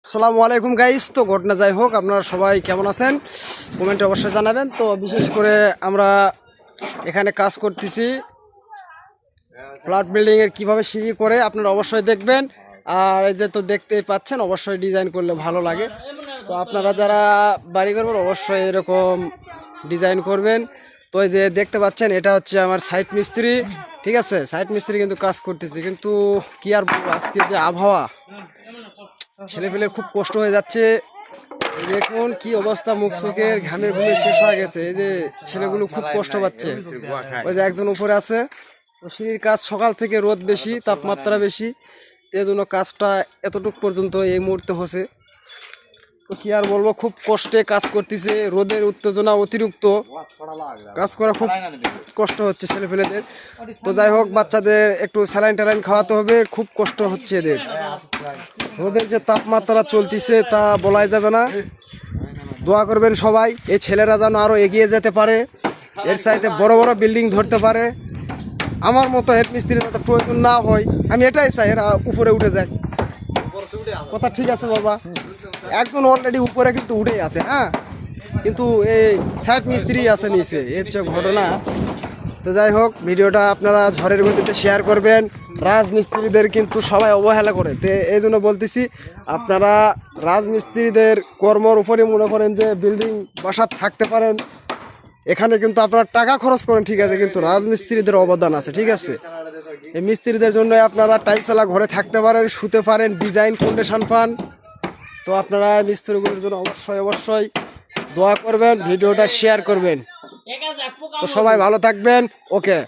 আসসালামু আলাইকুম গাইস। তো ঘটনা যাই হোক, আপনারা সবাই কেমন আছেন কমেন্টে অবশ্যই জানাবেন। তো বিশেষ করে আমরা এখানে কাজ করতেছি ফ্ল্যাট বিল্ডিংয়ের কীভাবে সিঁড়ি করে আপনারা অবশ্যই দেখবেন। আর এই যে তো দেখতেই পাচ্ছেন, অবশ্যই ডিজাইন করলে ভালো লাগে। তো আপনারা যারা বাড়ি করবেন অবশ্যই এরকম ডিজাইন করবেন। তো এই যে দেখতে পাচ্ছেন, এটা হচ্ছে আমার সাইট মিস্ত্রি, ঠিক আছে। সাইট মিস্ত্রি কিন্তু কাজ করতেছি, কিন্তু কি আর বলবো, আজকে যে আবহাওয়া, ছেলেপেলের খুব কষ্ট হয়ে যাচ্ছে। দেখুন কি অবস্থা, মুখ চোখের ঘামে ঘুমে শেষ হয়ে গেছে। এই যে ছেলেগুলো খুব কষ্ট পাচ্ছে। ওই যে একজন উপরে আছে। তো সিঁড়ির কাজ সকাল থেকে রোদ বেশি, তাপমাত্রা বেশি, এই জন্য কাজটা এতটুকু পর্যন্ত এই মুহূর্তে হচ্ছে। তো কি আর বলবো, খুব কষ্টে কাজ করতেছে, রোদের উত্তেজনা অতিরিক্ত, কাজ করা খুব কষ্ট হচ্ছে ছেলেপেলেদের। তো যাই হোক, বাচ্চাদের একটু স্যালাইন ট্যালাইন খাওয়াতে হবে, খুব কষ্ট হচ্ছে এদের। রোদের যে তাপমাত্রা চলতেছে তা বলাই যাবে না। দোয়া করবেন সবাই, এই ছেলেরা যেন আরও এগিয়ে যেতে পারে, এর চাইতে বড় বড় বিল্ডিং ধরতে পারে। আমার মতো হেড মিস্ত্রি যাতে প্রয়োজন না হয়, আমি এটাই চাই, এরা উপরে উঠে যায়। কথা ঠিক আছে বাবা, একজন অলরেডি উপরে কিন্তু উঠেই আছে, হ্যাঁ, কিন্তু এই সাইড মিস্ত্রি আছে নিচে, এর হচ্ছে ঘটনা। তো যাই হোক, ভিডিওটা আপনারা ঝড়ের গতিতে শেয়ার করবেন। রাজমিস্ত্রিদের কিন্তু সবাই অবহেলা করে, তো এই জন্য বলতেছি, আপনারা রাজমিস্ত্রিদের কর্মর উপরে মনে করেন যে বিল্ডিং বাসা থাকতে পারেন, এখানে কিন্তু আপনারা টাকা খরচ করেন, ঠিক আছে, কিন্তু রাজমিস্ত্রিদের অবদান আছে, ঠিক আছে। এই মিস্ত্রিদের জন্য আপনারা টাইলসওয়ালা ঘরে থাকতে পারেন, শুতে পারেন, ডিজাইন কন্ডিশন পান। তো আপনারা মিস্ত্রিগুলোর জন্য অবশ্যই অবশ্যই দোয়া করবেন, ভিডিওটা শেয়ার করবেন। তো সবাই ভালো থাকবেন, ওকে।